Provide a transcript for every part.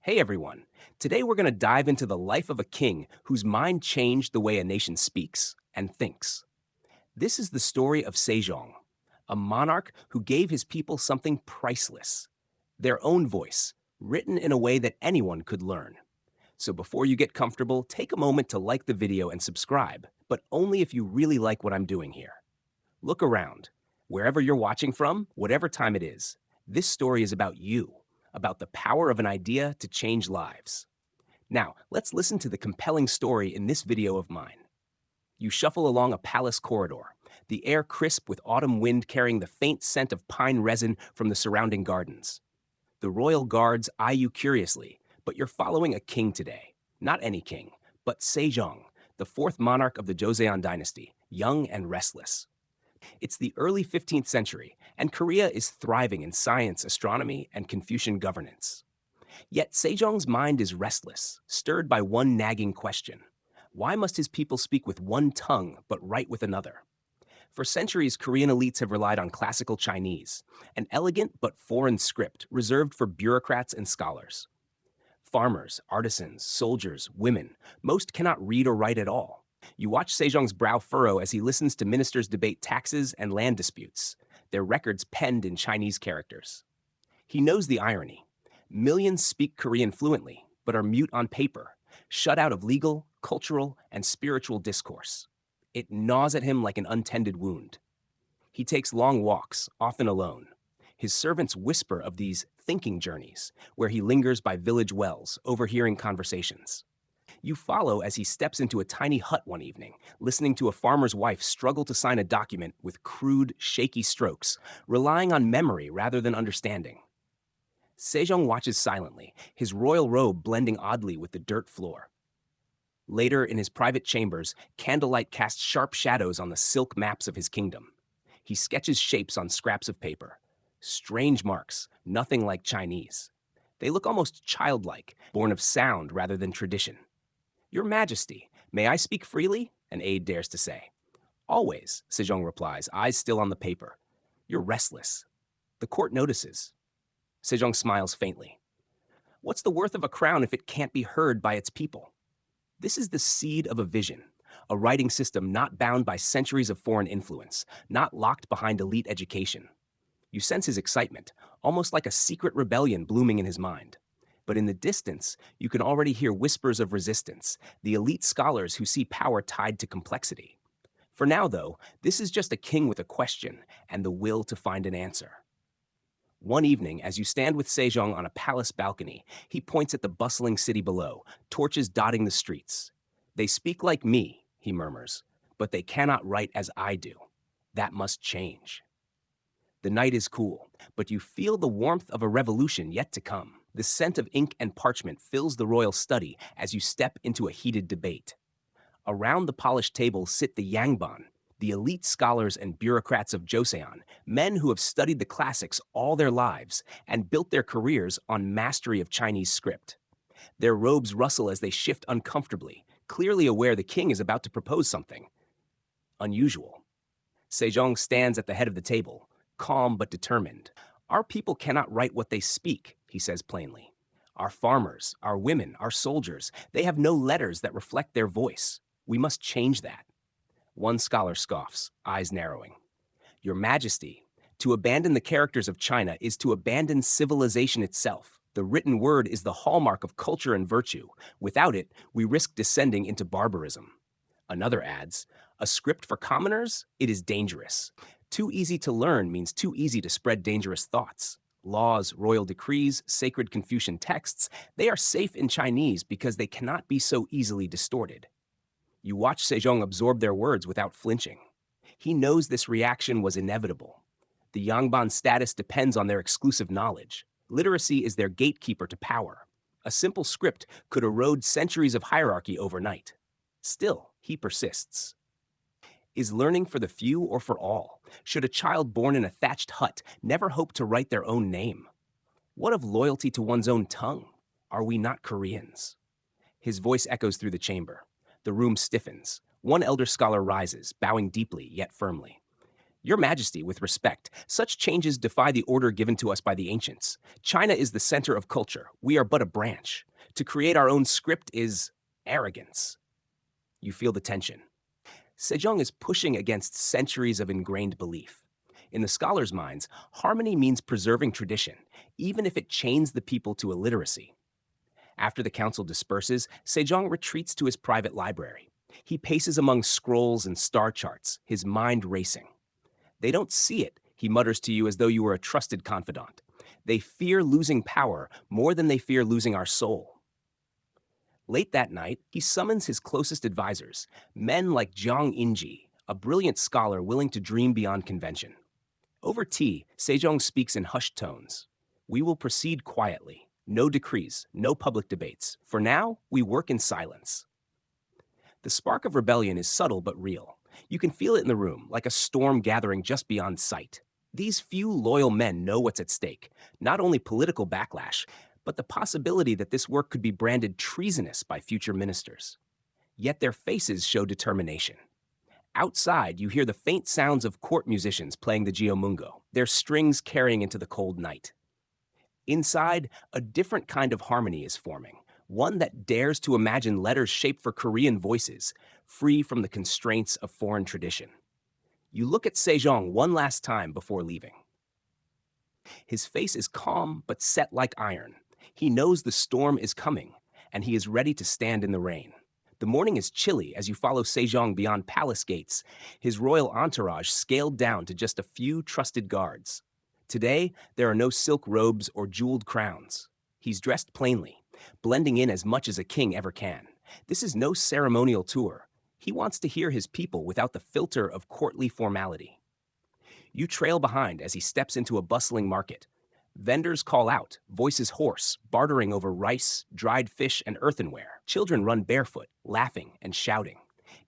Hey everyone. Today we're going to dive into the life of a king whose mind changed the way a nation speaks and thinks. This is the story of Sejong, a monarch who gave his people something priceless, their own voice, written in a way that anyone could learn. So before you get comfortable, take a moment to like the video and subscribe, but only if you really like what I'm doing here. Look around. Wherever you're watching from, whatever time it is, this story is about you, about the power of an idea to change lives. Now, let's listen to the compelling story in this video of mine. You shuffle along a palace corridor, the air crisp with autumn wind carrying the faint scent of pine resin from the surrounding gardens. The royal guards eye you curiously, but you're following a king today. Not any king, but Sejong, the fourth monarch of the Joseon dynasty, young and restless. It's the early 15th century, and Korea is thriving in science, astronomy, and Confucian governance. Yet Sejong's mind is restless, stirred by one nagging question. Why must his people speak with one tongue but write with another? For centuries, Korean elites have relied on classical Chinese, an elegant but foreign script reserved for bureaucrats and scholars. Farmers, artisans, soldiers, women, most cannot read or write at all. You watch Sejong's brow furrow as he listens to ministers debate taxes and land disputes, their records penned in Chinese characters. He knows the irony. Millions speak Korean fluently, but are mute on paper, shut out of legal, cultural, and spiritual discourse. It gnaws at him like an untended wound. He takes long walks, often alone. His servants whisper of these thinking journeys, where he lingers by village wells, overhearing conversations. You follow as he steps into a tiny hut one evening, listening to a farmer's wife struggle to sign a document with crude, shaky strokes, relying on memory rather than understanding. Sejong watches silently, his royal robe blending oddly with the dirt floor. Later, in his private chambers, candlelight casts sharp shadows on the silk maps of his kingdom. He sketches shapes on scraps of paper. Strange marks, nothing like Chinese. They look almost childlike, born of sound rather than tradition. Your Majesty, may I speak freely? An aide dares to say. Always, Sejong replies, eyes still on the paper. You're restless. The court notices. Sejong smiles faintly. What's the worth of a crown if it can't be heard by its people? This is the seed of a vision, a writing system not bound by centuries of foreign influence, not locked behind elite education. You sense his excitement, almost like a secret rebellion blooming in his mind. But in the distance, you can already hear whispers of resistance, the elite scholars who see power tied to complexity. For now, though, this is just a king with a question and the will to find an answer. One evening, as you stand with Sejong on a palace balcony, he points at the bustling city below, torches dotting the streets. They speak like me, he murmurs, but they cannot write as I do. That must change. The night is cool, but you feel the warmth of a revolution yet to come. The scent of ink and parchment fills the royal study as you step into a heated debate. Around the polished table sit the Yangban, the elite scholars and bureaucrats of Joseon, men who have studied the classics all their lives and built their careers on mastery of Chinese script. Their robes rustle as they shift uncomfortably, clearly aware the king is about to propose something unusual. Sejong stands at the head of the table, calm but determined. Our people cannot write what they speak, he says plainly. Our farmers, our women, our soldiers, they have no letters that reflect their voice. We must change that. One scholar scoffs, eyes narrowing. Your Majesty, to abandon the characters of China is to abandon civilization itself. The written word is the hallmark of culture and virtue. Without it, we risk descending into barbarism. Another adds, a script for commoners? It is dangerous. Too easy to learn means too easy to spread dangerous thoughts. Laws, royal decrees, sacred Confucian texts, they are safe in Chinese because they cannot be so easily distorted. You watch Sejong absorb their words without flinching. He knows this reaction was inevitable. The Yangban status depends on their exclusive knowledge. Literacy is their gatekeeper to power. A simple script could erode centuries of hierarchy overnight. Still, he persists. Is learning for the few or for all? Should a child born in a thatched hut never hope to write their own name? What of loyalty to one's own tongue? Are we not Koreans? His voice echoes through the chamber. The room stiffens. One elder scholar rises, bowing deeply yet firmly. Your Majesty, with respect, such changes defy the order given to us by the ancients. China is the center of culture. We are but a branch. To create our own script is arrogance. You feel the tension. Sejong is pushing against centuries of ingrained belief. In the scholars' minds, harmony means preserving tradition, even if it chains the people to illiteracy. After the council disperses, Sejong retreats to his private library. He paces among scrolls and star charts, his mind racing. They don't see it, he mutters to you as though you were a trusted confidant. They fear losing power more than they fear losing our soul. Late that night, he summons his closest advisors, men like Jiang Inji, a brilliant scholar willing to dream beyond convention. Over tea, Sejong speaks in hushed tones. We will proceed quietly. No decrees, no public debates. For now, we work in silence. The spark of rebellion is subtle but real. You can feel it in the room, like a storm gathering just beyond sight. These few loyal men know what's at stake, not only political backlash, but the possibility that this work could be branded treasonous by future ministers. Yet their faces show determination. Outside, you hear the faint sounds of court musicians playing the geomungo, their strings carrying into the cold night. Inside, a different kind of harmony is forming, one that dares to imagine letters shaped for Korean voices, free from the constraints of foreign tradition. You look at Sejong one last time before leaving. His face is calm but set like iron. He knows the storm is coming, and he is ready to stand in the rain. The morning is chilly as you follow Sejong beyond palace gates, his royal entourage scaled down to just a few trusted guards. Today, there are no silk robes or jeweled crowns. He's dressed plainly, blending in as much as a king ever can. This is no ceremonial tour. He wants to hear his people without the filter of courtly formality. You trail behind as he steps into a bustling market. Vendors call out, voices hoarse, bartering over rice, dried fish, and earthenware. Children run barefoot, laughing and shouting.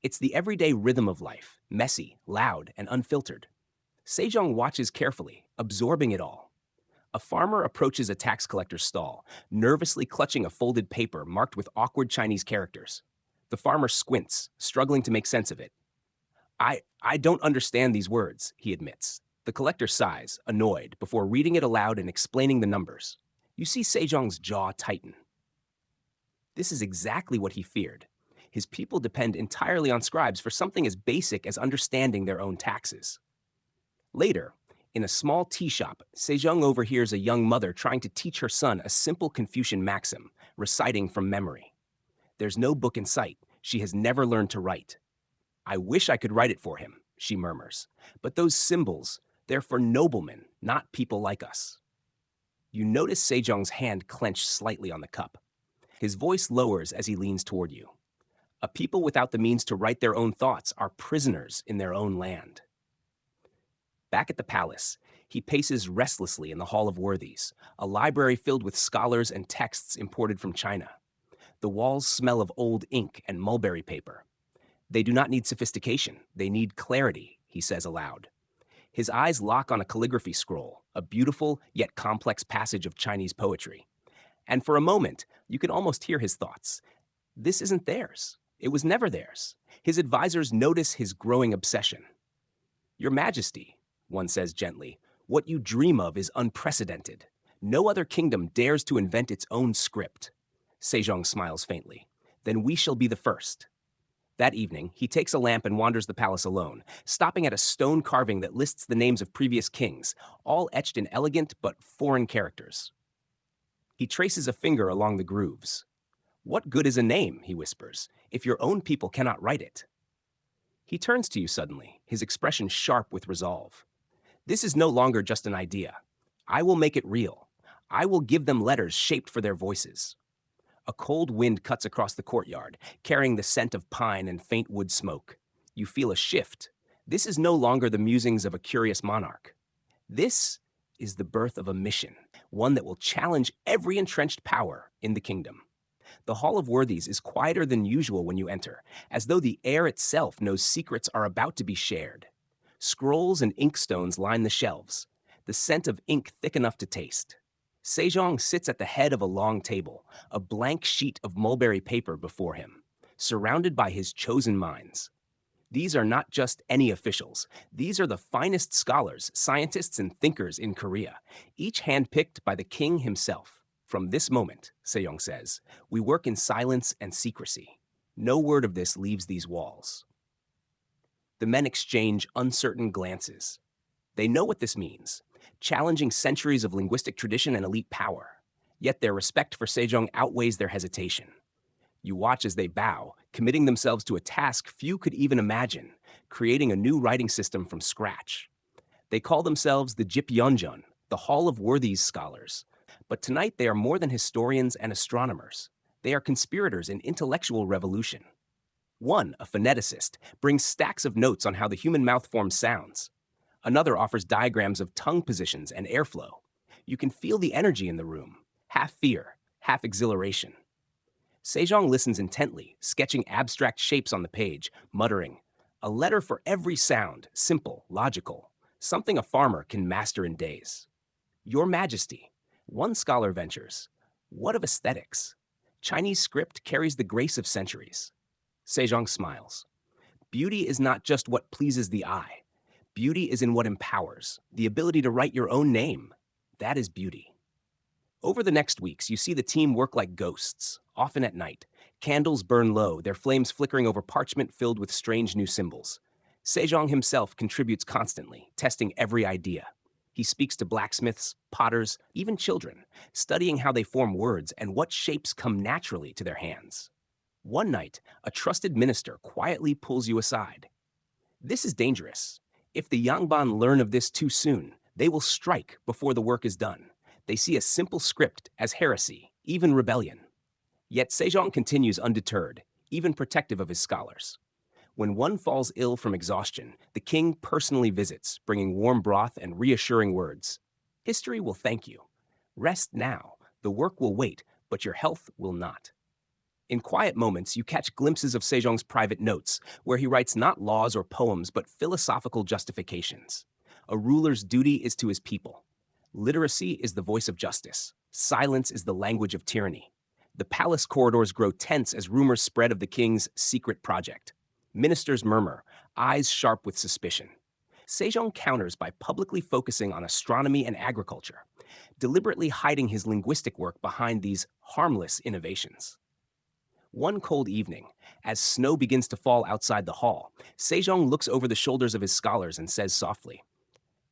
It's the everyday rhythm of life, messy, loud, and unfiltered. Sejong watches carefully, absorbing it all. A farmer approaches a tax collector's stall, nervously clutching a folded paper marked with awkward Chinese characters. The farmer squints, struggling to make sense of it. I don't understand these words, he admits. The collector sighs, annoyed, before reading it aloud and explaining the numbers. You see Sejong's jaw tighten. This is exactly what he feared. His people depend entirely on scribes for something as basic as understanding their own taxes. Later, in a small tea shop, Sejong overhears a young mother trying to teach her son a simple Confucian maxim, reciting from memory. There's no book in sight. She has never learned to write. I wish I could write it for him, she murmurs. But those symbols, they're for noblemen, not people like us. You notice Sejong's hand clench slightly on the cup. His voice lowers as he leans toward you. A people without the means to write their own thoughts are prisoners in their own land. Back at the palace, he paces restlessly in the Hall of Worthies, a library filled with scholars and texts imported from China. The walls smell of old ink and mulberry paper. They do not need sophistication, they need clarity, he says aloud. His eyes lock on a calligraphy scroll, a beautiful yet complex passage of Chinese poetry. And for a moment, you can almost hear his thoughts. This isn't theirs. It was never theirs. His advisors notice his growing obsession. Your Majesty, one says gently, what you dream of is unprecedented. No other kingdom dares to invent its own script. Sejong smiles faintly. Then we shall be the first. That evening, he takes a lamp and wanders the palace alone, stopping at a stone carving that lists the names of previous kings, all etched in elegant but foreign characters. He traces a finger along the grooves. What good is a name, he whispers, if your own people cannot write it? He turns to you suddenly, his expression sharp with resolve. This is no longer just an idea. I will make it real. I will give them letters shaped for their voices. A cold wind cuts across the courtyard, carrying the scent of pine and faint wood smoke. You feel a shift. This is no longer the musings of a curious monarch. This is the birth of a mission, one that will challenge every entrenched power in the kingdom. The Hall of Worthies is quieter than usual when you enter, as though the air itself knows secrets are about to be shared. Scrolls and inkstones line the shelves, the scent of ink thick enough to taste. Sejong sits at the head of a long table, a blank sheet of mulberry paper before him, surrounded by his chosen minds. These are not just any officials. These are the finest scholars, scientists, and thinkers in Korea, each handpicked by the king himself. From this moment, Sejong says, we work in silence and secrecy. No word of this leaves these walls. The men exchange uncertain glances. They know what this means, challenging centuries of linguistic tradition and elite power. Yet their respect for Sejong outweighs their hesitation. You watch as they bow, committing themselves to a task few could even imagine, creating a new writing system from scratch. They call themselves the Jipyeonjeon, the Hall of Worthies scholars. But tonight they are more than historians and astronomers. They are conspirators in intellectual revolution. One, a phoneticist, brings stacks of notes on how the human mouth forms sounds. Another offers diagrams of tongue positions and airflow. You can feel the energy in the room, half fear, half exhilaration. Sejong listens intently, sketching abstract shapes on the page, muttering, a letter for every sound, simple, logical, something a farmer can master in days. Your Majesty, one scholar ventures, what of aesthetics? Chinese script carries the grace of centuries. Sejong smiles. Beauty is not just what pleases the eye. Beauty is in what empowers, the ability to write your own name. That is beauty. Over the next weeks, you see the team work like ghosts, often at night. Candles burn low, their flames flickering over parchment filled with strange new symbols. Sejong himself contributes constantly, testing every idea. He speaks to blacksmiths, potters, even children, studying how they form words and what shapes come naturally to their hands. One night, a trusted minister quietly pulls you aside. This is dangerous. If the Yangban learn of this too soon, they will strike before the work is done. They see a simple script as heresy, even rebellion. Yet Sejong continues undeterred, even protective of his scholars. When one falls ill from exhaustion, the king personally visits, bringing warm broth and reassuring words. History will thank you. Rest now. The work will wait, but your health will not. In quiet moments, you catch glimpses of Sejong's private notes, where he writes not laws or poems, but philosophical justifications. A ruler's duty is to his people. Literacy is the voice of justice. Silence is the language of tyranny. The palace corridors grow tense as rumors spread of the king's secret project. Ministers murmur, eyes sharp with suspicion. Sejong counters by publicly focusing on astronomy and agriculture, deliberately hiding his linguistic work behind these harmless innovations. One cold evening, as snow begins to fall outside the hall, Sejong looks over the shoulders of his scholars and says softly,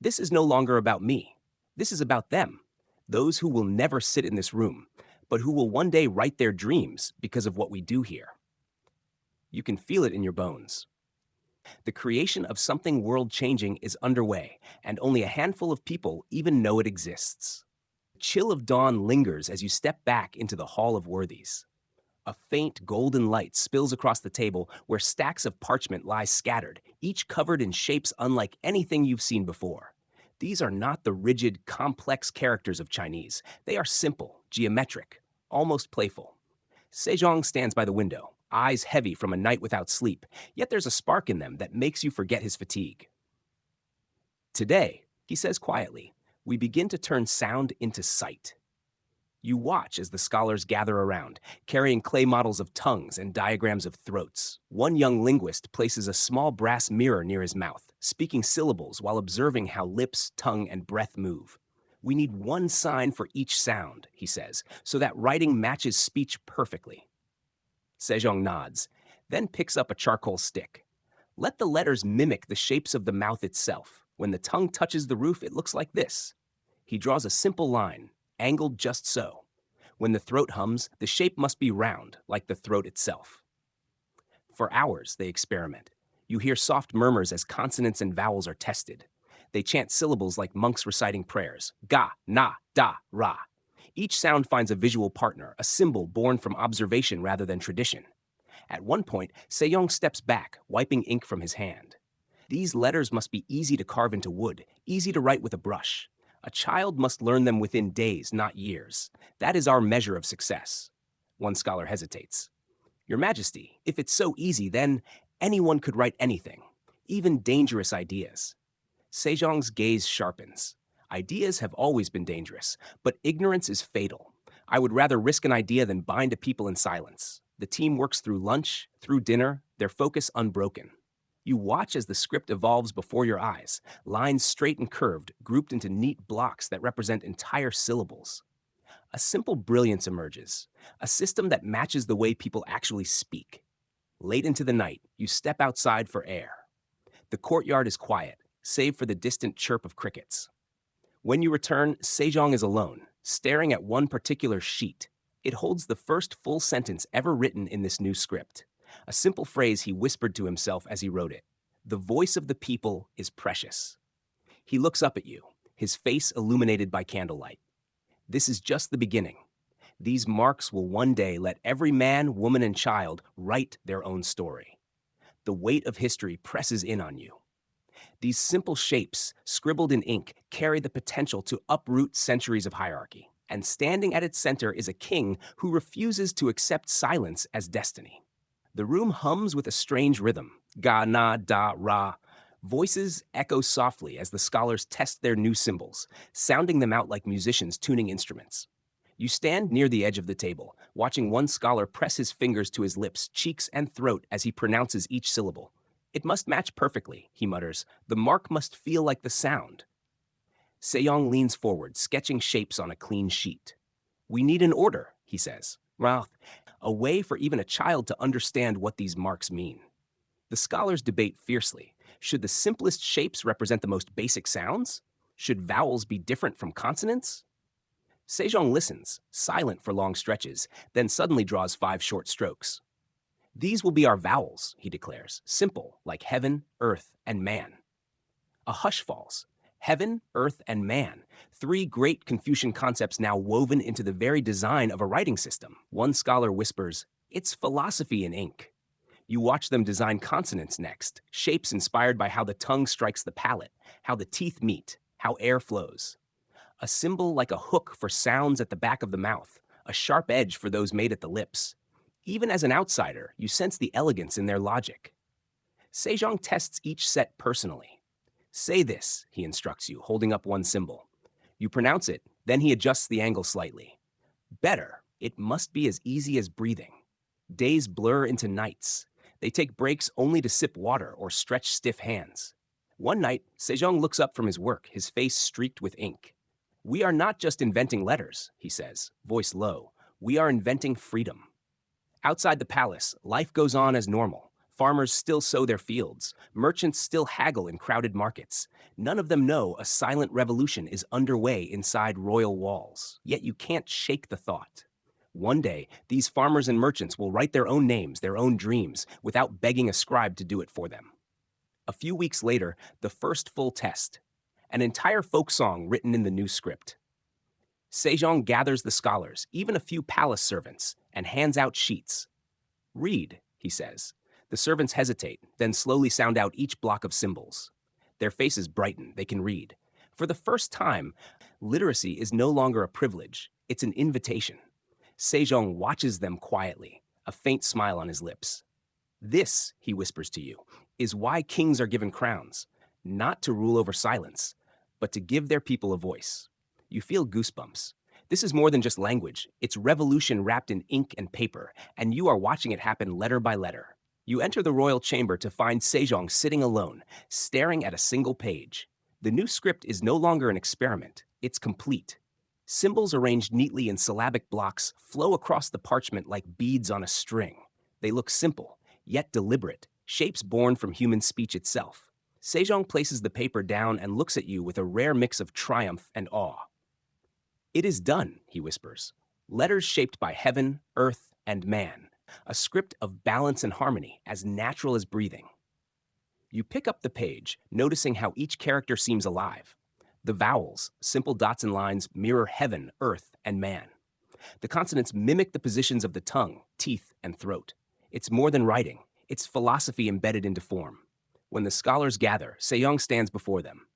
"This is no longer about me. This is about them, those who will never sit in this room, but who will one day write their dreams because of what we do here." You can feel it in your bones. The creation of something world-changing is underway, and only a handful of people even know it exists. The chill of dawn lingers as you step back into the Hall of Worthies. A faint golden light spills across the table where stacks of parchment lie scattered, each covered in shapes unlike anything you've seen before. These are not the rigid, complex characters of Chinese. They are simple, geometric, almost playful. Sejong stands by the window, eyes heavy from a night without sleep, yet there's a spark in them that makes you forget his fatigue. Today, he says quietly, we begin to turn sound into sight. You watch as the scholars gather around, carrying clay models of tongues and diagrams of throats. One young linguist places a small brass mirror near his mouth, speaking syllables while observing how lips, tongue, and breath move. We need one sign for each sound, he says, so that writing matches speech perfectly. Sejong nods, then picks up a charcoal stick. Let the letters mimic the shapes of the mouth itself. When the tongue touches the roof, it looks like this. He draws a simple line, angled just so. When the throat hums, the shape must be round, like the throat itself. For hours, they experiment. You hear soft murmurs as consonants and vowels are tested. They chant syllables like monks reciting prayers. Ga, na, da, ra. Each sound finds a visual partner, a symbol born from observation rather than tradition. At one point, Sejong steps back, wiping ink from his hand. These letters must be easy to carve into wood, easy to write with a brush. A child must learn them within days, not years. That is our measure of success. One scholar hesitates. Your Majesty, if it's so easy, then anyone could write anything, even dangerous ideas. Sejong's gaze sharpens. Ideas have always been dangerous, but ignorance is fatal. I would rather risk an idea than bind a people in silence. The team works through lunch, through dinner, their focus unbroken. You watch as the script evolves before your eyes, lines straight and curved, grouped into neat blocks that represent entire syllables. A simple brilliance emerges, a system that matches the way people actually speak. Late into the night, you step outside for air. The courtyard is quiet, save for the distant chirp of crickets. When you return, Sejong is alone, staring at one particular sheet. It holds the first full sentence ever written in this new script, a simple phrase he whispered to himself as he wrote it. The voice of the people is precious. He looks up at you, his face illuminated by candlelight. This is just the beginning. These marks will one day let every man, woman, and child write their own story. The weight of history presses in on you. These simple shapes, scribbled in ink, carry the potential to uproot centuries of hierarchy. And standing at its center is a king who refuses to accept silence as destiny. The room hums with a strange rhythm, ga, na, da, ra. Voices echo softly as the scholars test their new symbols, sounding them out like musicians tuning instruments. You stand near the edge of the table, watching one scholar press his fingers to his lips, cheeks, and throat as he pronounces each syllable. It must match perfectly, he mutters. The mark must feel like the sound. Sejong leans forward, sketching shapes on a clean sheet. We need an order, he says. Well, a way for even a child to understand what these marks mean. The scholars debate fiercely. Should the simplest shapes represent the most basic sounds? Should vowels be different from consonants? Sejong listens, silent for long stretches, then suddenly draws 5 short strokes. These will be our vowels, he declares, simple, like heaven, earth, and man. A hush falls. Heaven, earth, and man, 3 great Confucian concepts now woven into the very design of a writing system. One scholar whispers, "It's philosophy in ink." You watch them design consonants next, shapes inspired by how the tongue strikes the palate, how the teeth meet, how air flows. A symbol like a hook for sounds at the back of the mouth, a sharp edge for those made at the lips. Even as an outsider, you sense the elegance in their logic. Sejong tests each set personally. Say this, he instructs you, holding up one symbol. You pronounce it, then he adjusts the angle slightly. Better, it must be as easy as breathing. Days blur into nights. They take breaks only to sip water or stretch stiff hands. One night, Sejong looks up from his work, his face streaked with ink. We are not just inventing letters, he says, voice low. We are inventing freedom. Outside the palace, life goes on as normal. Farmers still sow their fields. Merchants still haggle in crowded markets. None of them know a silent revolution is underway inside royal walls. Yet you can't shake the thought. One day, these farmers and merchants will write their own names, their own dreams, without begging a scribe to do it for them. A few weeks later, the first full test. An entire folk song written in the new script. Sejong gathers the scholars, even a few palace servants, and hands out sheets. Read, he says. The servants hesitate, then slowly sound out each block of symbols. Their faces brighten, they can read. For the first time, literacy is no longer a privilege, it's an invitation. Sejong watches them quietly, a faint smile on his lips. This, he whispers to you, is why kings are given crowns, not to rule over silence, but to give their people a voice. You feel goosebumps. This is more than just language. It's revolution wrapped in ink and paper, and you are watching it happen letter by letter. You enter the royal chamber to find Sejong sitting alone, staring at a single page. The new script is no longer an experiment. It's complete. Symbols arranged neatly in syllabic blocks flow across the parchment like beads on a string. They look simple, yet deliberate, shapes born from human speech itself. Sejong places the paper down and looks at you with a rare mix of triumph and awe. It is done, he whispers. Letters shaped by heaven, earth, and man. A script of balance and harmony, as natural as breathing. You pick up the page, noticing how each character seems alive. The vowels, simple dots and lines, mirror heaven, earth, and man. The consonants mimic the positions of the tongue, teeth, and throat. It's more than writing. It's philosophy embedded into form. When the scholars gather, Sejong stands before them.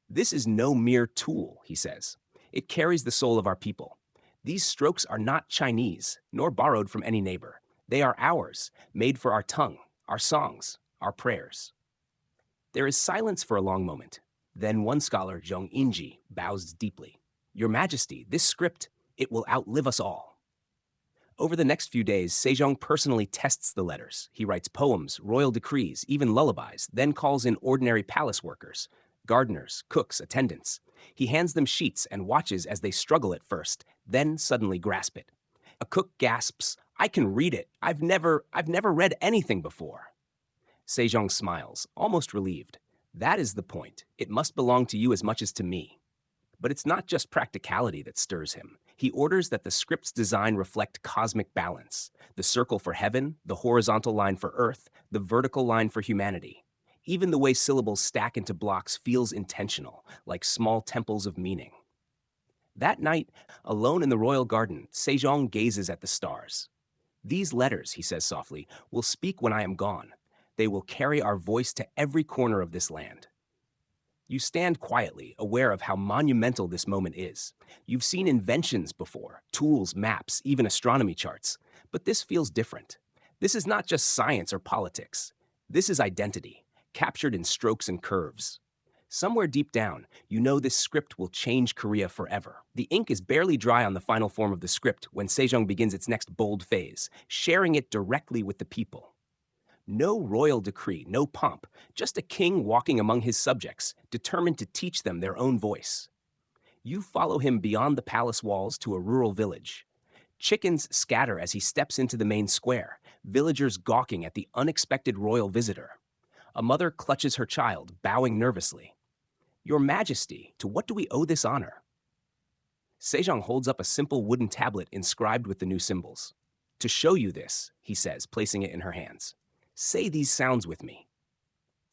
This is no mere tool, he says. It carries the soul of our people. These strokes are not Chinese, nor borrowed from any neighbor. They are ours, made for our tongue, our songs, our prayers. There is silence for a long moment. Then one scholar, Jong Inji, bows deeply. Your Majesty, this script, it will outlive us all. Over the next few days, Sejong personally tests the letters. He writes poems, royal decrees, even lullabies, then calls in ordinary palace workers, gardeners, cooks, attendants. He hands them sheets and watches as they struggle at first, then suddenly grasp it. A cook gasps, "I can read it. I've never read anything before." Sejong smiles, almost relieved. That is the point. It must belong to you as much as to me. But it's not just practicality that stirs him. He orders that the script's design reflect cosmic balance: the circle for heaven, the horizontal line for earth, the vertical line for humanity. Even the way syllables stack into blocks feels intentional, like small temples of meaning. That night, alone in the royal garden, Sejong gazes at the stars. "These letters," he says softly, "will speak when I am gone. They will carry our voice to every corner of this land." You stand quietly, aware of how monumental this moment is. You've seen inventions before: tools, maps, even astronomy charts. But this feels different. This is not just science or politics. This is identity, captured in strokes and curves. Somewhere deep down, you know this script will change Korea forever. The ink is barely dry on the final form of the script when Sejong begins its next bold phase, sharing it directly with the people. No royal decree, no pomp, just a king walking among his subjects, determined to teach them their own voice. You follow him beyond the palace walls to a rural village. Chickens scatter as he steps into the main square, villagers gawking at the unexpected royal visitor. A mother clutches her child, bowing nervously. "Your Majesty, to what do we owe this honor?" Sejong holds up a simple wooden tablet inscribed with the new symbols. "To show you this," he says, placing it in her hands. "Say these sounds with me."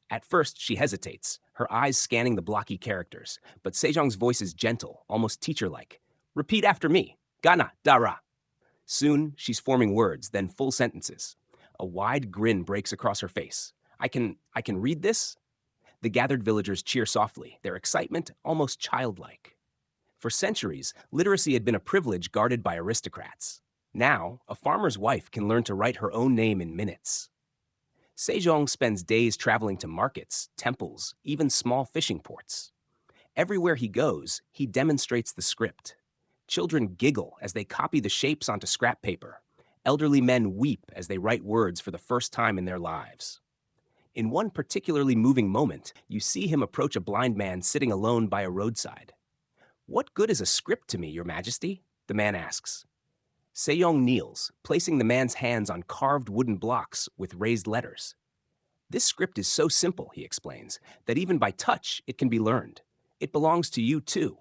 At first, she hesitates, her eyes scanning the blocky characters, but Sejong's voice is gentle, almost teacher-like. "Repeat after me. Gana, dara." Soon, she's forming words, then full sentences. A wide grin breaks across her face. I can read this?" The gathered villagers cheer softly, their excitement almost childlike. For centuries, literacy had been a privilege guarded by aristocrats. Now, a farmer's wife can learn to write her own name in minutes. Sejong spends days traveling to markets, temples, even small fishing ports. Everywhere he goes, he demonstrates the script. Children giggle as they copy the shapes onto scrap paper. Elderly men weep as they write words for the first time in their lives. In one particularly moving moment, you see him approach a blind man sitting alone by a roadside. "What good is a script to me, Your Majesty?" the man asks. Sejong kneels, placing the man's hands on carved wooden blocks with raised letters. "This script is so simple," he explains, "that even by touch, it can be learned. It belongs to you, too."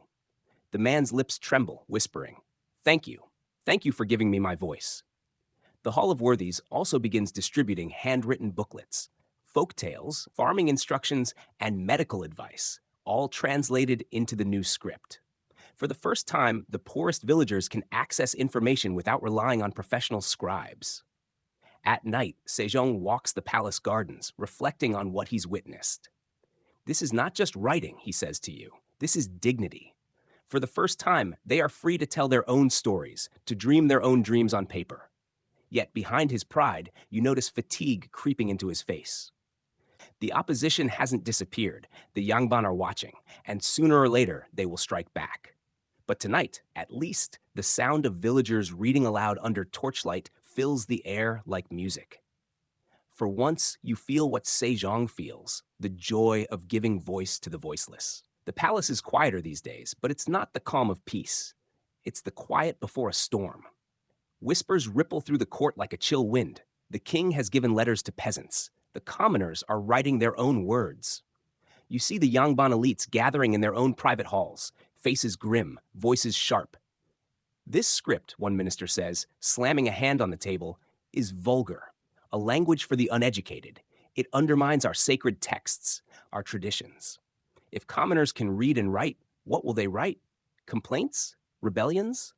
The man's lips tremble, whispering, "Thank you. Thank you for giving me my voice." The Hall of Worthies also begins distributing handwritten booklets, folk tales, farming instructions, and medical advice, all translated into the new script. For the first time, the poorest villagers can access information without relying on professional scribes. At night, Sejong walks the palace gardens, reflecting on what he's witnessed. "This is not just writing," he says to you. "This is dignity." For the first time, they are free to tell their own stories, to dream their own dreams on paper. Yet behind his pride, you notice fatigue creeping into his face. The opposition hasn't disappeared. The Yangban are watching, and sooner or later, they will strike back. But tonight, at least, the sound of villagers reading aloud under torchlight fills the air like music. For once, you feel what Sejong feels: the joy of giving voice to the voiceless. The palace is quieter these days, but it's not the calm of peace. It's the quiet before a storm. Whispers ripple through the court like a chill wind. The king has given letters to peasants. The commoners are writing their own words. You see the Yangban elites gathering in their own private halls, faces grim, voices sharp. "This script," one minister says, slamming a hand on the table, "is vulgar, a language for the uneducated. It undermines our sacred texts, our traditions. If commoners can read and write, what will they write? Complaints? Rebellions?"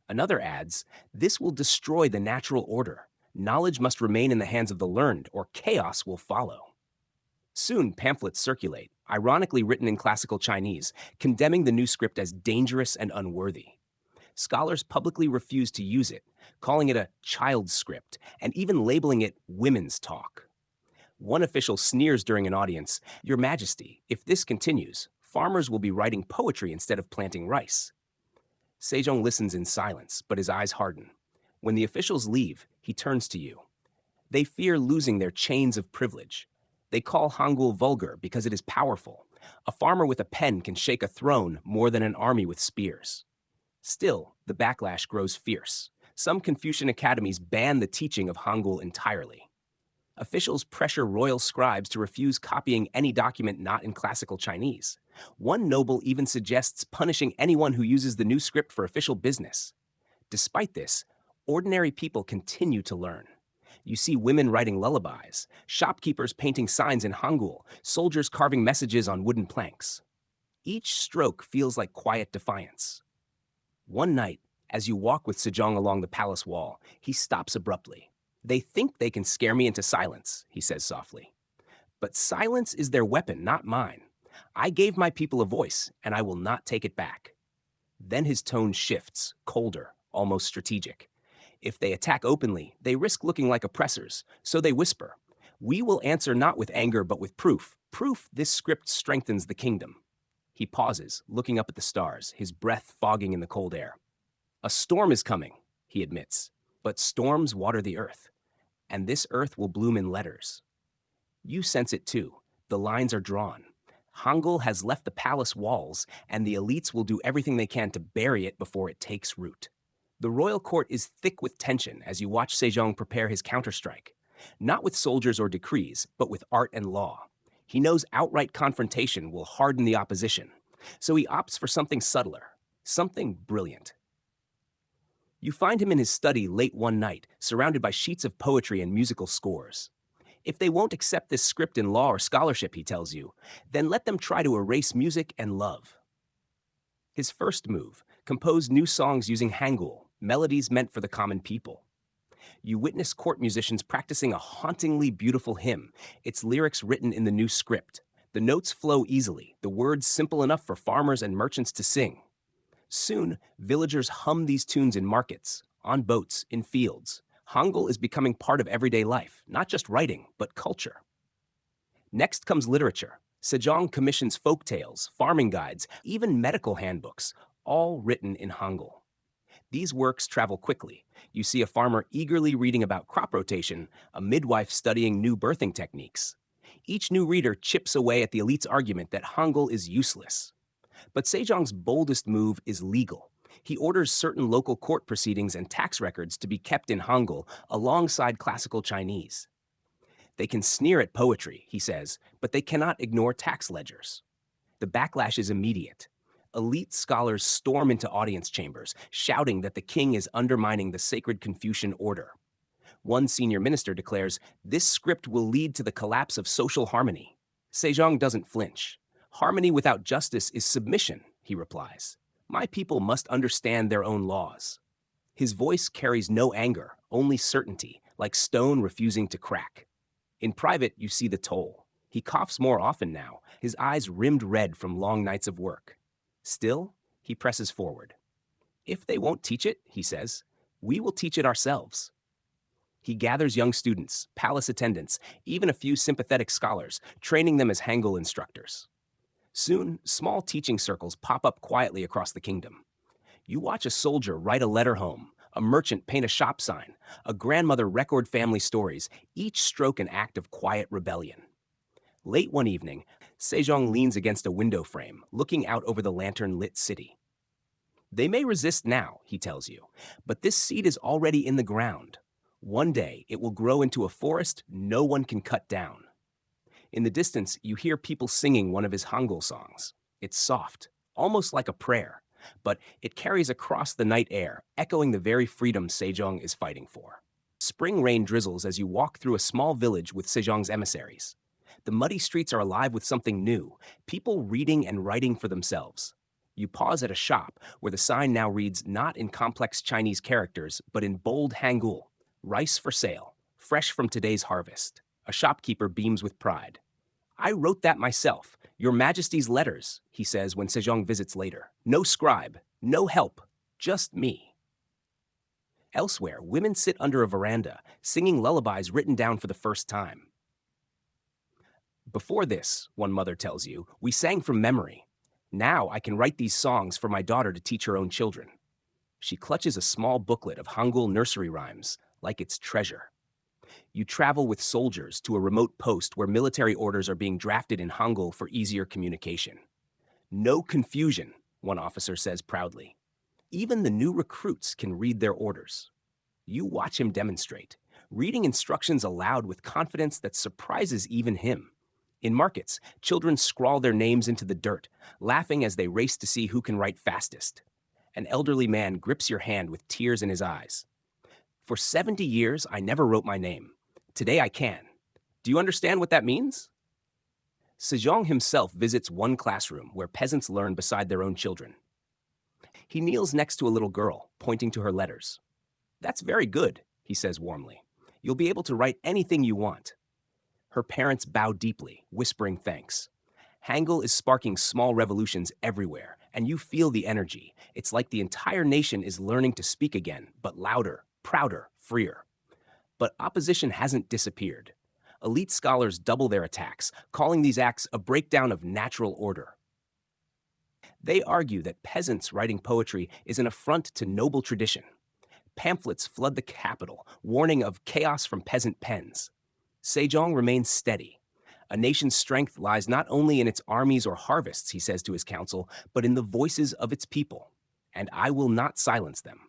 Another adds, "This will destroy the natural order. Knowledge must remain in the hands of the learned, or chaos will follow." Soon, pamphlets circulate, ironically written in classical Chinese, condemning the new script as dangerous and unworthy. Scholars publicly refuse to use it, calling it a child's script, and even labeling it women's talk. One official sneers during an audience, "Your Majesty, if this continues, farmers will be writing poetry instead of planting rice." Sejong listens in silence, but his eyes harden. When the officials leave, he turns to you. They fear losing their chains of privilege. They call Hangul vulgar because it is powerful. A farmer with a pen can shake a throne more than an army with spears. Still, the backlash grows fierce. Some Confucian academies ban the teaching of Hangul entirely. Officials pressure royal scribes to refuse copying any document not in classical Chinese. One noble even suggests punishing anyone who uses the new script for official business. Despite this, ordinary people continue to learn. You see women writing lullabies, shopkeepers painting signs in Hangul, soldiers carving messages on wooden planks. Each stroke feels like quiet defiance. One night, as you walk with Sejong along the palace wall, he stops abruptly. They think they can scare me into silence, he says softly. But silence is their weapon, not mine. I gave my people a voice, and I will not take it back. Then his tone shifts, colder, almost strategic. If they attack openly, they risk looking like oppressors, so they whisper. We will answer not with anger, but with proof. Proof this script strengthens the kingdom. He pauses, looking up at the stars, his breath fogging in the cold air. A storm is coming, he admits, but storms water the earth, and this earth will bloom in letters. You sense it too. The lines are drawn. Hangul has left the palace walls, and the elites will do everything they can to bury it before it takes root. The royal court is thick with tension as you watch Sejong prepare his counterstrike. Not with soldiers or decrees, but with art and law. He knows outright confrontation will harden the opposition, so he opts for something subtler, something brilliant. You find him in his study late one night, surrounded by sheets of poetry and musical scores. If they won't accept this script in law or scholarship, he tells you, then let them try to erase music and love. His first move, compose new songs using Hangul, melodies meant for the common people. You witness court musicians practicing a hauntingly beautiful hymn, its lyrics written in the new script. The notes flow easily, the words simple enough for farmers and merchants to sing. Soon, villagers hum these tunes in markets, on boats, in fields. Hangul is becoming part of everyday life, not just writing, but culture. Next comes literature. Sejong commissions folk tales, farming guides, even medical handbooks, all written in Hangul. These works travel quickly. You see a farmer eagerly reading about crop rotation, a midwife studying new birthing techniques. Each new reader chips away at the elite's argument that Hangul is useless. But Sejong's boldest move is legal. He orders certain local court proceedings and tax records to be kept in Hangul alongside classical Chinese. They can sneer at poetry, he says, but they cannot ignore tax ledgers. The backlash is immediate. Elite scholars storm into audience chambers, shouting that the king is undermining the sacred Confucian order. One senior minister declares, this script will lead to the collapse of social harmony. Sejong doesn't flinch. Harmony without justice is submission, he replies. My people must understand their own laws. His voice carries no anger, only certainty, like stone refusing to crack. In private, you see the toll. He coughs more often now, his eyes rimmed red from long nights of work. Still, he presses forward. If they won't teach it, he says, we will teach it ourselves. He gathers young students, palace attendants, even a few sympathetic scholars, training them as Hangul instructors. Soon, small teaching circles pop up quietly across the kingdom. You watch a soldier write a letter home, a merchant paint a shop sign, a grandmother record family stories, each stroke an act of quiet rebellion. Late one evening, Sejong leans against a window frame, looking out over the lantern-lit city. They may resist now, he tells you, but this seed is already in the ground. One day, it will grow into a forest no one can cut down. In the distance, you hear people singing one of his Hangul songs. It's soft, almost like a prayer, but it carries across the night air, echoing the very freedom Sejong is fighting for. Spring rain drizzles as you walk through a small village with Sejong's emissaries. The muddy streets are alive with something new, people reading and writing for themselves. You pause at a shop where the sign now reads not in complex Chinese characters, but in bold Hangul, rice for sale, fresh from today's harvest. A shopkeeper beams with pride. I wrote that myself, Your Majesty's letters, he says when Sejong visits later. No scribe, no help, just me. Elsewhere, women sit under a veranda, singing lullabies written down for the first time. Before this, one mother tells you, we sang from memory. Now I can write these songs for my daughter to teach her own children. She clutches a small booklet of Hangul nursery rhymes like it's treasure. You travel with soldiers to a remote post where military orders are being drafted in Hangul for easier communication. No confusion, one officer says proudly. Even the new recruits can read their orders. You watch him demonstrate, reading instructions aloud with confidence that surprises even him. In markets, children scrawl their names into the dirt, laughing as they race to see who can write fastest. An elderly man grips your hand with tears in his eyes. For 70 years, I never wrote my name. Today I can. Do you understand what that means? Sejong himself visits one classroom where peasants learn beside their own children. He kneels next to a little girl, pointing to her letters. That's very good, he says warmly. You'll be able to write anything you want. Her parents bow deeply, whispering thanks. Hangul is sparking small revolutions everywhere, and you feel the energy. It's like the entire nation is learning to speak again, but louder, prouder, freer. But opposition hasn't disappeared. Elite scholars double their attacks, calling these acts a breakdown of natural order. They argue that peasants writing poetry is an affront to noble tradition. Pamphlets flood the capital, warning of chaos from peasant pens. Sejong remains steady. A nation's strength lies not only in its armies or harvests, he says to his council, but in the voices of its people. And I will not silence them.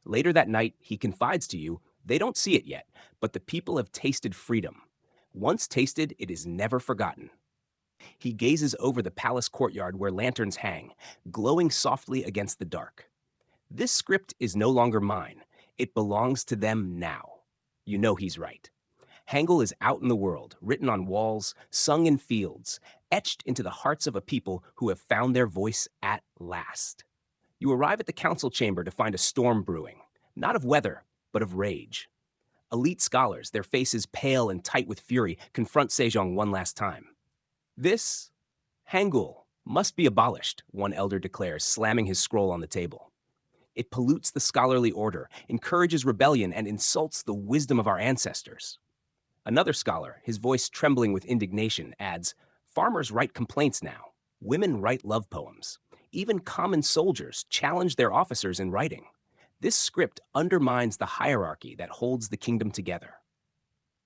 Later that night, he confides to you, they don't see it yet, but the people have tasted freedom. Once tasted, it is never forgotten. He gazes over the palace courtyard where lanterns hang, glowing softly against the dark. This script is no longer mine. It belongs to them now. You know he's right. Hangul is out in the world, written on walls, sung in fields, etched into the hearts of a people who have found their voice at last. You arrive at the council chamber to find a storm brewing, not of weather, but of rage. Elite scholars, their faces pale and tight with fury, confront Sejong one last time. This, Hangul, must be abolished, one elder declares, slamming his scroll on the table. It pollutes the scholarly order, encourages rebellion, and insults the wisdom of our ancestors. Another scholar, his voice trembling with indignation, adds, farmers write complaints now. Women write love poems. Even common soldiers challenge their officers in writing. This script undermines the hierarchy that holds the kingdom together.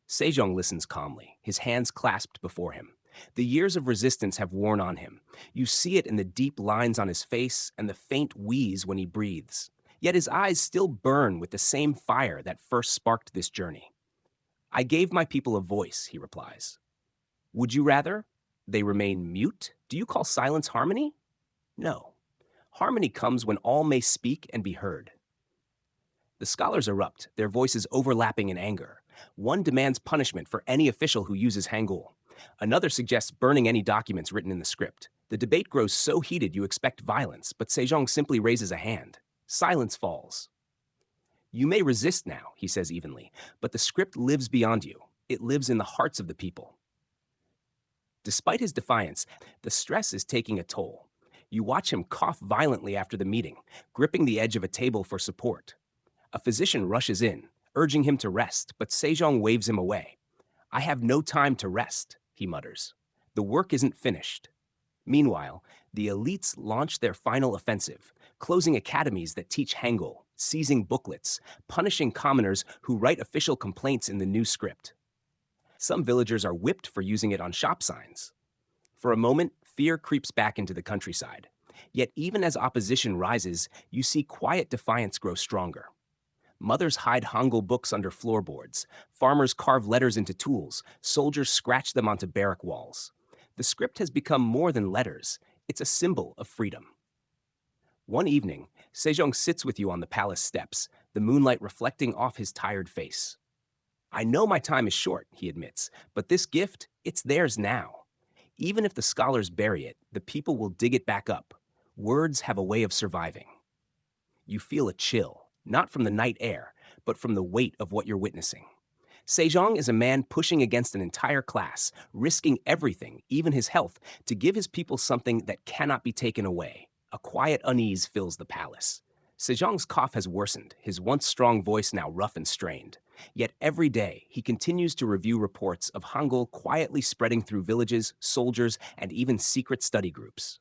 Sejong listens calmly, his hands clasped before him. The years of resistance have worn on him. You see it in the deep lines on his face and the faint wheeze when he breathes. Yet his eyes still burn with the same fire that first sparked this journey. I gave my people a voice, he replies. Would you rather they remain mute? Do you call silence harmony? No. Harmony comes when all may speak and be heard. The scholars erupt, their voices overlapping in anger. One demands punishment for any official who uses Hangul. Another suggests burning any documents written in the script. The debate grows so heated you expect violence, but Sejong simply raises a hand. Silence falls. You may resist now, he says evenly, but the script lives beyond you. It lives in the hearts of the people. Despite his defiance, the stress is taking a toll. You watch him cough violently after the meeting, gripping the edge of a table for support. A physician rushes in, urging him to rest, but Sejong waves him away. I have no time to rest, he mutters. The work isn't finished. Meanwhile, the elites launch their final offensive, closing academies that teach Hangul, seizing booklets, punishing commoners who write official complaints in the new script. Some villagers are whipped for using it on shop signs. For a moment, fear creeps back into the countryside. Yet even as opposition rises, you see quiet defiance grow stronger. Mothers hide Hangul books under floorboards. Farmers carve letters into tools. Soldiers scratch them onto barrack walls. The script has become more than letters. It's a symbol of freedom. One evening, Sejong sits with you on the palace steps, the moonlight reflecting off his tired face. I know my time is short, he admits, but this gift, it's theirs now. Even if the scholars bury it, the people will dig it back up. Words have a way of surviving. You feel a chill, not from the night air, but from the weight of what you're witnessing. Sejong is a man pushing against an entire class, risking everything, even his health, to give his people something that cannot be taken away. A quiet unease fills the palace. Sejong's cough has worsened, his once strong voice now rough and strained. Yet every day, he continues to review reports of Hangul quietly spreading through villages, soldiers, and even secret study groups.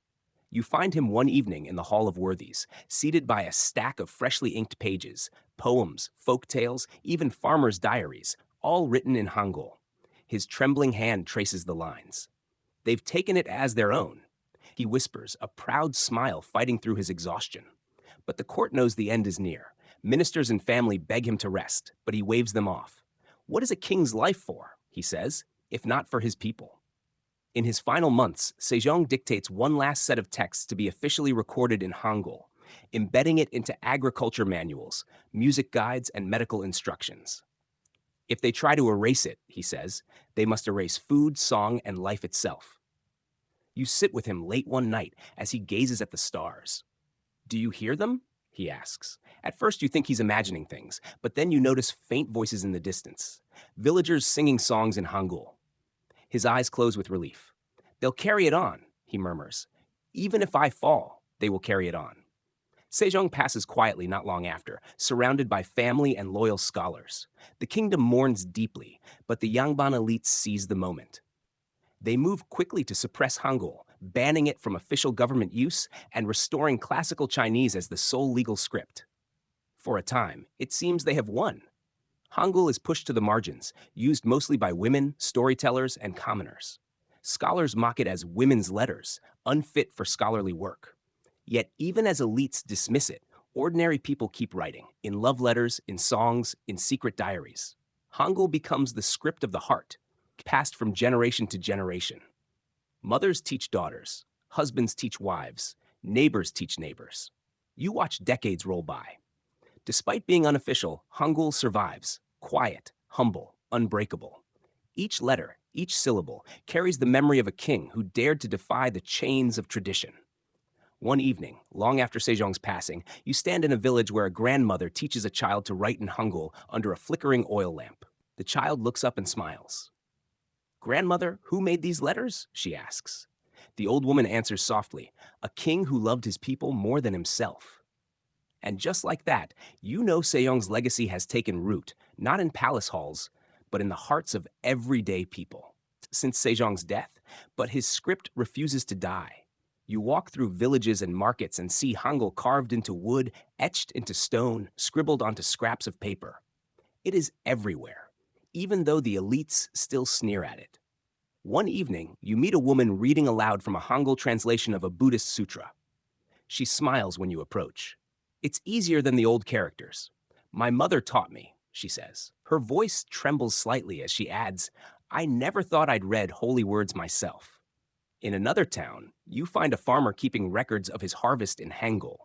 You find him one evening in the Hall of Worthies, seated by a stack of freshly inked pages, poems, folk tales, even farmers' diaries, all written in Hangul. His trembling hand traces the lines. They've taken it as their own. He whispers, a proud smile fighting through his exhaustion. But the court knows the end is near. Ministers and family beg him to rest, but he waves them off. What is a king's life for, he says, if not for his people? In his final months, Sejong dictates one last set of texts to be officially recorded in Hangul, embedding it into agriculture manuals, music guides, and medical instructions. If they try to erase it, he says, they must erase food, song, and life itself. You sit with him late one night as he gazes at the stars. Do you hear them? He asks. At first you think he's imagining things, but then you notice faint voices in the distance. Villagers singing songs in Hangul. His eyes close with relief. They'll carry it on, he murmurs. Even if I fall, they will carry it on. Sejong passes quietly not long after, surrounded by family and loyal scholars. The kingdom mourns deeply, but the Yangban elites seize the moment. They move quickly to suppress Hangul, banning it from official government use and restoring classical Chinese as the sole legal script. For a time, it seems they have won. Hangul is pushed to the margins, used mostly by women, storytellers, and commoners. Scholars mock it as women's letters, unfit for scholarly work. Yet even as elites dismiss it, ordinary people keep writing, in love letters, in songs, in secret diaries. Hangul becomes the script of the heart, passed from generation to generation. Mothers teach daughters, husbands teach wives, neighbors teach neighbors. You watch decades roll by. Despite being unofficial, Hangul survives, quiet, humble, unbreakable. Each letter, each syllable, carries the memory of a king who dared to defy the chains of tradition. One evening, long after Sejong's passing, you stand in a village where a grandmother teaches a child to write in Hangul under a flickering oil lamp. The child looks up and smiles. Grandmother, who made these letters? She asks. The old woman answers softly, a king who loved his people more than himself. And just like that, you know Sejong's legacy has taken root, not in palace halls, but in the hearts of everyday people. Since Sejong's death, but his script refuses to die. You walk through villages and markets and see Hangul carved into wood, etched into stone, scribbled onto scraps of paper. It is everywhere, even though the elites still sneer at it. One evening, you meet a woman reading aloud from a Hangul translation of a Buddhist sutra. She smiles when you approach. It's easier than the old characters. My mother taught me, she says. Her voice trembles slightly as she adds, I never thought I'd read holy words myself. In another town, you find a farmer keeping records of his harvest in Hangul.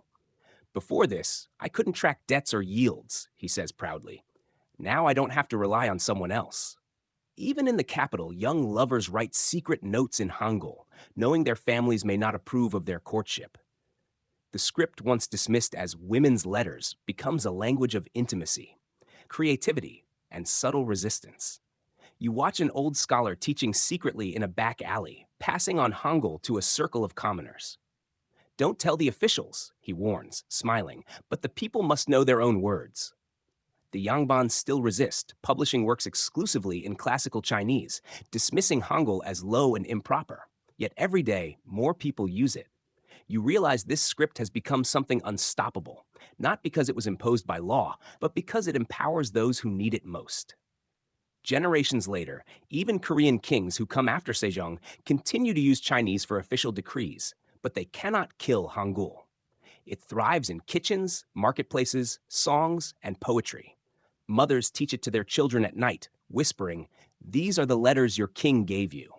Before this, I couldn't track debts or yields, he says proudly. Now I don't have to rely on someone else. Even in the capital, young lovers write secret notes in Hangul, knowing their families may not approve of their courtship. The script once dismissed as women's letters becomes a language of intimacy, creativity, and subtle resistance. You watch an old scholar teaching secretly in a back alley, passing on Hangul to a circle of commoners. Don't tell the officials, he warns, smiling, but the people must know their own words. The Yangban still resist, publishing works exclusively in classical Chinese, dismissing Hangul as low and improper. Yet every day, more people use it. You realize this script has become something unstoppable, not because it was imposed by law, but because it empowers those who need it most. Generations later, even Korean kings who come after Sejong continue to use Chinese for official decrees, but they cannot kill Hangul. It thrives in kitchens, marketplaces, songs, and poetry. Mothers teach it to their children at night, whispering, "These are the letters your king gave you."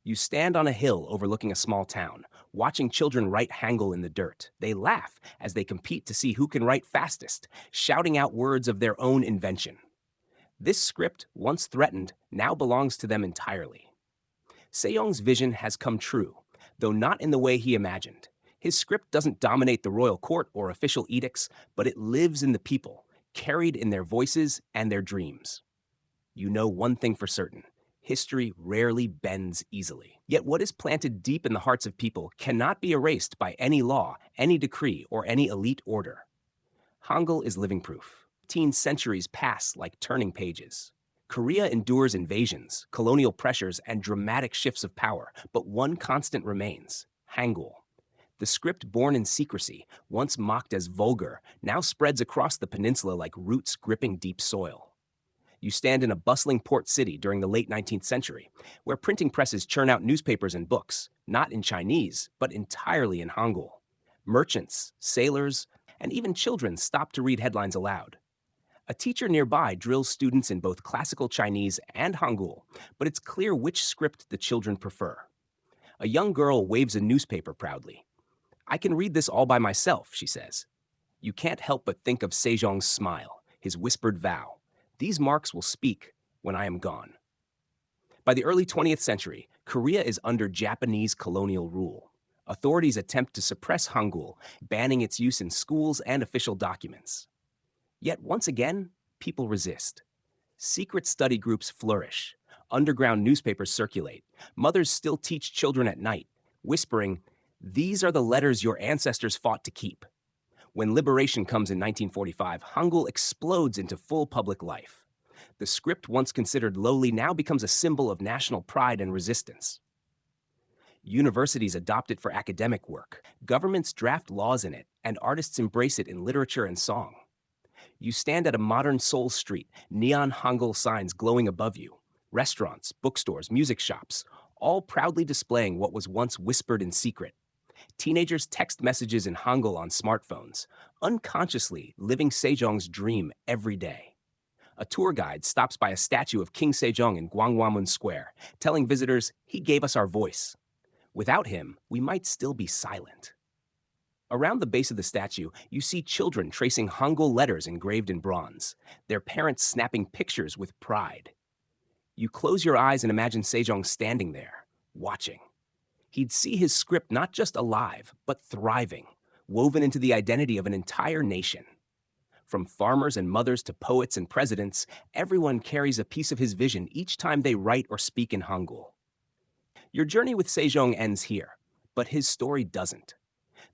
You stand on a hill overlooking a small town, watching children write Hangul in the dirt. They laugh as they compete to see who can write fastest, shouting out words of their own invention. This script, once threatened, now belongs to them entirely. Sejong's vision has come true, though not in the way he imagined. His script doesn't dominate the royal court or official edicts, but it lives in the people, carried in their voices and their dreams. You know one thing for certain. History rarely bends easily. Yet what is planted deep in the hearts of people cannot be erased by any law, any decree, or any elite order. Hangul is living proof. 15 centuries pass like turning pages. Korea endures invasions, colonial pressures, and dramatic shifts of power, but one constant remains: Hangul. The script born in secrecy, once mocked as vulgar, now spreads across the peninsula like roots gripping deep soil. You stand in a bustling port city during the late 19th century, where printing presses churn out newspapers and books, not in Chinese, but entirely in Hangul. Merchants, sailors, and even children stop to read headlines aloud. A teacher nearby drills students in both classical Chinese and Hangul, but it's clear which script the children prefer. A young girl waves a newspaper proudly. "I can read this all by myself," she says. You can't help but think of Sejong's smile, his whispered vow. These marks will speak when I am gone. By the early 20th century, Korea is under Japanese colonial rule. Authorities attempt to suppress Hangul, banning its use in schools and official documents. Yet once again, people resist. Secret study groups flourish. Underground newspapers circulate. Mothers still teach children at night, whispering, "These are the letters your ancestors fought to keep." When liberation comes in 1945, Hangul explodes into full public life. The script once considered lowly now becomes a symbol of national pride and resistance. Universities adopt it for academic work, governments draft laws in it, and artists embrace it in literature and song. You stand at a modern Seoul street, neon Hangul signs glowing above you. Restaurants, bookstores, music shops, all proudly displaying what was once whispered in secret. Teenagers text messages in Hangul on smartphones, unconsciously living Sejong's dream every day. A tour guide stops by a statue of King Sejong in Gwanghwamun Square, telling visitors he gave us our voice. Without him, we might still be silent. Around the base of the statue, you see children tracing Hangul letters engraved in bronze, their parents snapping pictures with pride. You close your eyes and imagine Sejong standing there, watching. He'd see his script not just alive, but thriving, woven into the identity of an entire nation. From farmers and mothers to poets and presidents, everyone carries a piece of his vision each time they write or speak in Hangul. Your journey with Sejong ends here, but his story doesn't.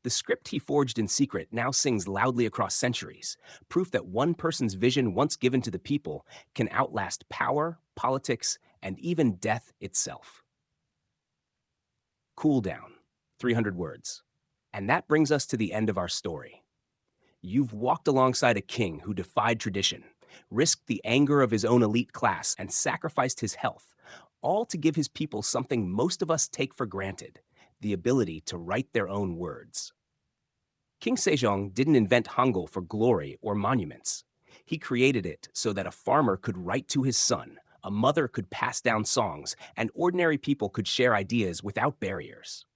The script he forged in secret now sings loudly across centuries, proof that one person's vision once given to the people can outlast power, politics, and even death itself. Cool down, 300 words. And that brings us to the end of our story. You've walked alongside a king who defied tradition, risked the anger of his own elite class, and sacrificed his health, all to give his people something most of us take for granted: the ability to write their own words. King Sejong didn't invent Hangul for glory or monuments. He created it so that a farmer could write to his son, a mother could pass down songs, and ordinary people could share ideas without barriers.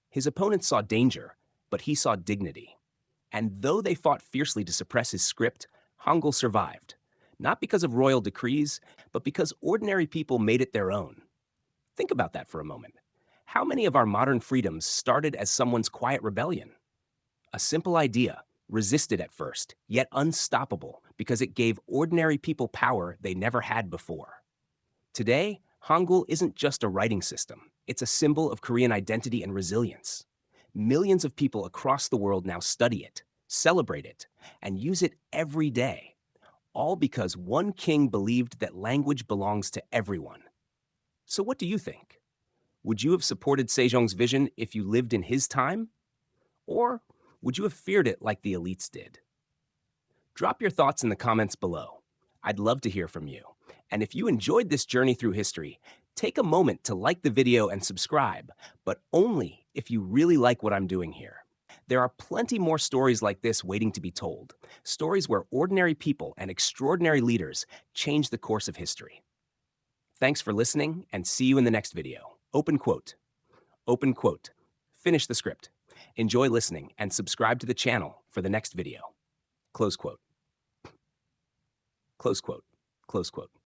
His opponents saw danger, but he saw dignity. And though they fought fiercely to suppress his script, Hangul survived, not because of royal decrees, but because ordinary people made it their own. Think about that for a moment. How many of our modern freedoms started as someone's quiet rebellion? A simple idea, resisted at first, yet unstoppable because it gave ordinary people power they never had before. Today, Hangul isn't just a writing system. It's a symbol of Korean identity and resilience. Millions of people across the world now study it, celebrate it, and use it every day, all because one king believed that language belongs to everyone. So what do you think? Would you have supported Sejong's vision if you lived in his time? Or would you have feared it like the elites did? Drop your thoughts in the comments below. I'd love to hear from you. And if you enjoyed this journey through history, take a moment to like the video and subscribe, but only if you really like what I'm doing here. There are plenty more stories like this waiting to be told, stories where ordinary people and extraordinary leaders change the course of history. Thanks for listening, and see you in the next video. Open quote. Open quote. Finish the script. Enjoy listening and subscribe to the channel for the next video. Close quote. Close quote. Close quote.